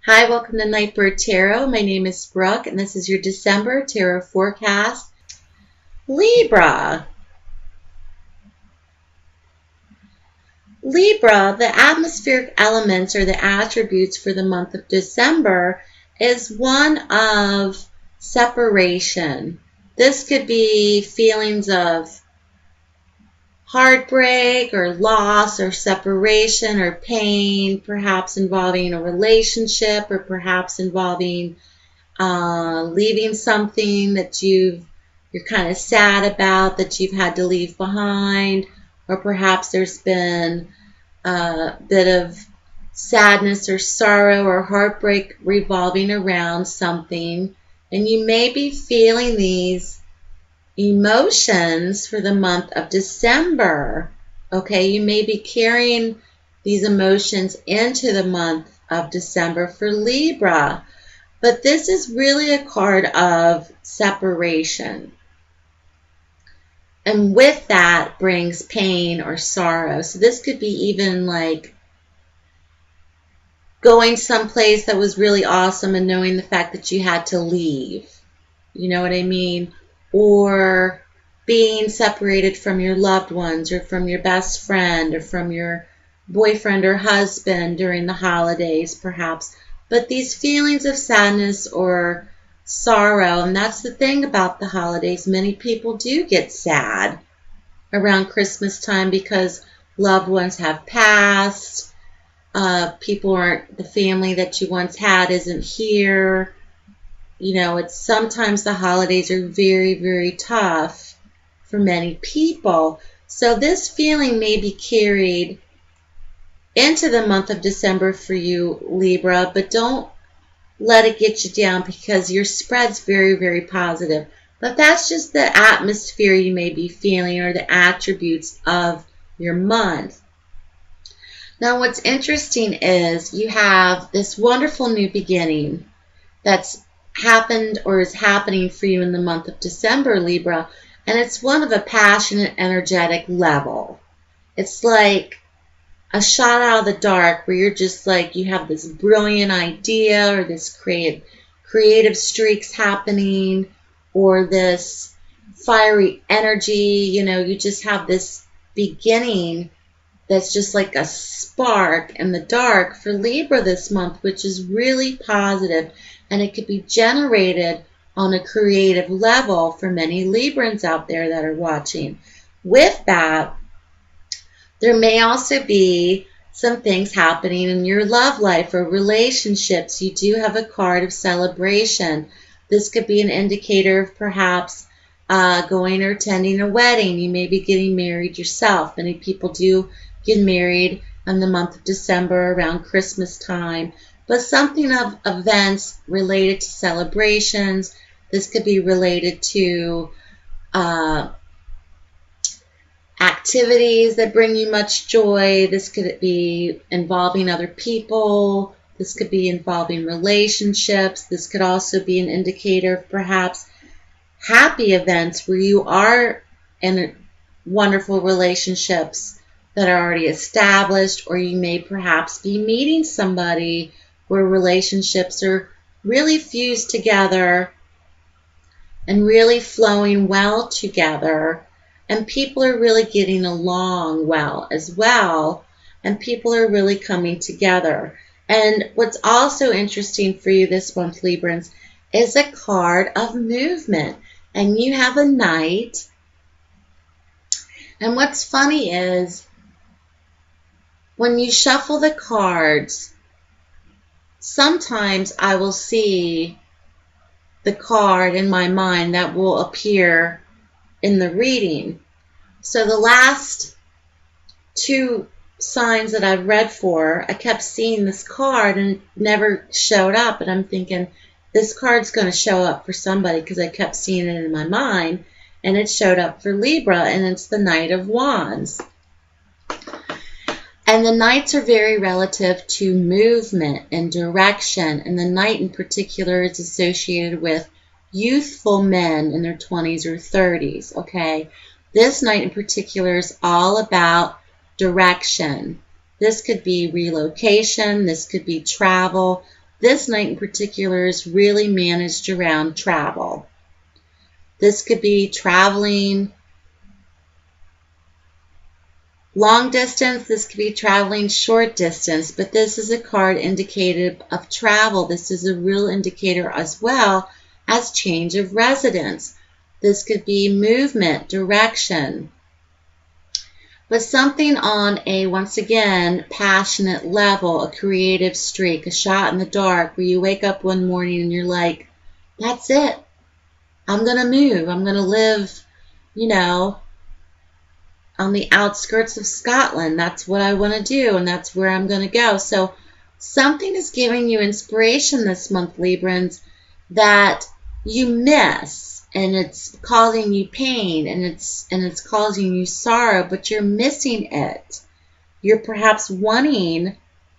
Hi, welcome to Nightbird Tarot. My name is Brooke, and this is your December Tarot forecast. Libra. Libra, the atmospheric elements or the attributes for the month of December is one of separation. This could be feelings of heartbreak or loss or separation or pain, perhaps involving a relationship or perhaps involving leaving something that you're kind of sad about that you've had to leave behind, or perhaps there's been a bit of sadness or sorrow or heartbreak revolving around something, and you may be feeling these emotions for the month of December. Okay, you may be carrying these emotions into the month of December for Libra, but this is really a card of separation. And with that brings pain or sorrow. So this could be even like going someplace that was really awesome and knowing the fact that you had to leave. You know what I mean? Or being separated from your loved ones or from your best friend or from your boyfriend or husband during the holidays, perhaps. But these feelings of sadness or sorrow, and that's the thing about the holidays, many people do get sad around Christmas time because loved ones have passed, people aren't, the family that you once had isn't here. You know, it's sometimes the holidays are very, very tough for many people. So this feeling may be carried into the month of December for you, Libra, but don't let it get you down because your spread's very, very positive. But that's just the atmosphere you may be feeling or the attributes of your month. Now, what's interesting is you have this wonderful new beginning that's happened or is happening for you in the month of December, Libra, and it's one of a passionate, energetic level. It's like a shot out of the dark where you're just like, you have this brilliant idea or this creative streaks happening or this fiery energy, you know, you just have this beginning that's just like a spark in the dark for Libra this month, which is really positive, and it could be generated on a creative level for many Librans out there that are watching. With that, there may also be some things happening in your love life or relationships. You do have a card of celebration. This could be an indicator of perhaps going or attending a wedding. You may be getting married yourself. Many people do get married in the month of December around Christmas time. But something of events related to celebrations. This could be related to activities that bring you much joy. This could be involving other people. This could be involving relationships. This could also be an indicator of perhaps happy events where you are in wonderful relationships that are already established, or you may perhaps be meeting somebody where relationships are really fused together and really flowing well together, and people are really getting along well as well, and people are really coming together. And what's also interesting for you this month, Librans, is a card of movement, and you have a knight. And what's funny is when you shuffle the cards, sometimes I will see the card in my mind that will appear in the reading. So the last two signs that I've read for, I kept seeing this card and it never showed up. And I'm thinking, this card's going to show up for somebody because I kept seeing it in my mind. And it showed up for Libra, and it's the Knight of Wands. And the Knights are very relative to movement and direction. And the Knight in particular is associated with youthful men in their 20s or 30s, okay? This Knight in particular is all about direction. This could be relocation. This could be travel. this night in particular is really managed around travel. This could be traveling long distance, this could be traveling short distance, but this is a card indicative of travel. This is a real indicator as well as change of residence. This could be movement, direction, but something on a, once again, passionate level, a creative streak, a shot in the dark where you wake up one morning and you're like, that's it. I'm going to move. I'm going to live, you know, on the outskirts of Scotland. That's what I want to do, and that's where I'm going to go. So something is giving you inspiration this month, Librans, that you miss, and it's causing you pain, and it's causing you sorrow, but you're missing it. You're perhaps wanting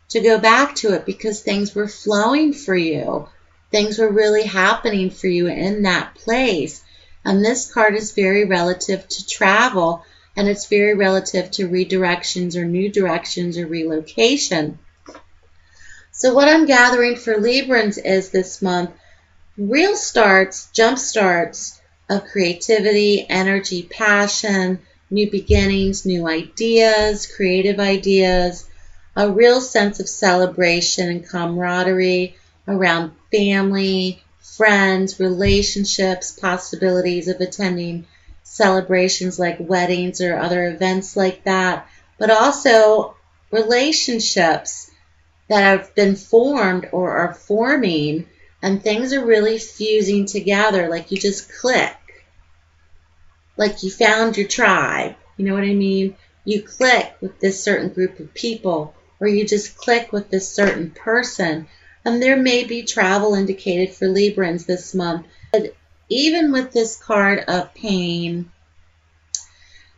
to go back to it because things were flowing for you. Things were really happening for you in that place. And this card is very relative to travel, and it's very relative to redirections or new directions or relocation. So what I'm gathering for Librans is this month, real starts, jump starts of creativity, energy, passion, new beginnings, new ideas, creative ideas, a real sense of celebration and camaraderie around family, friends, relationships, possibilities of attending celebrations like weddings or other events like that, but also relationships that have been formed or are forming, and things are really fusing together, like you just click, like you found your tribe. You know what I mean? You click with this certain group of people, or you just click with this certain person. And there may be travel indicated for Librans this month. But even with this card of pain,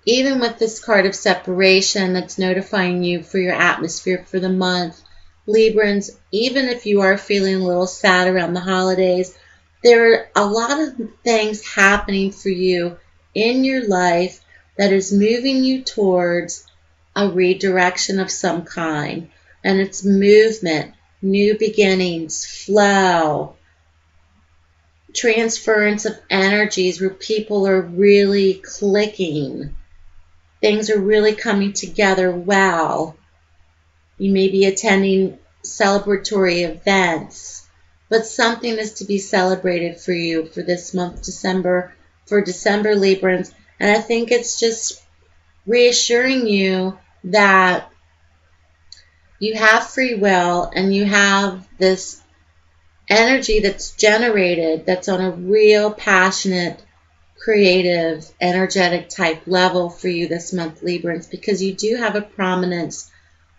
even with this card of separation that's notifying you for your atmosphere for the month, Librans, even if you are feeling a little sad around the holidays, there are a lot of things happening for you in your life that is moving you towards a redirection of some kind. And it's movement, new beginnings, flow, transference of energies where people are really clicking. Things are really coming together well. You may be attending celebratory events, but something is to be celebrated for you for this month, December, for December Librans. And I think it's just reassuring you that you have free will and you have this energy that's generated that's on a real passionate, creative, energetic type level for you this month, Librans, because you do have a prominence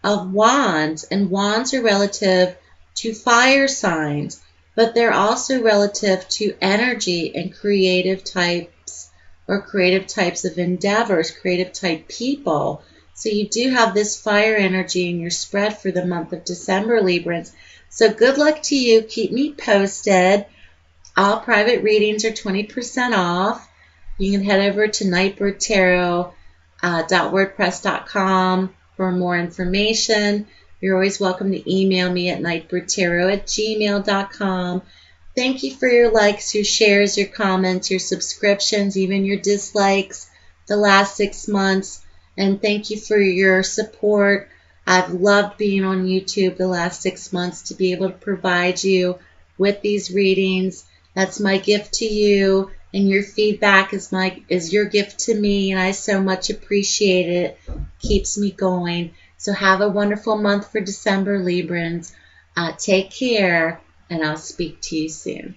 of wands, and wands are relative to fire signs, but they're also relative to energy and creative types or creative types of endeavors, creative type people. So you do have this fire energy in your spread for the month of December, Librans. So good luck to you. Keep me posted. All private readings are 20% off. You can head over to nightbirdtarot.wordpress.com for more information. You're always welcome to email me at nightbirdtarot@gmail.com. Thank you for your likes, your shares, your comments, your subscriptions, even your dislikes the last 6 months. And thank you for your support. I've loved being on YouTube the last 6 months to be able to provide you with these readings. That's my gift to you, and your feedback is your gift to me, and I so much appreciate it. Keeps me going. So have a wonderful month for December, Librans. Take care, and I'll speak to you soon.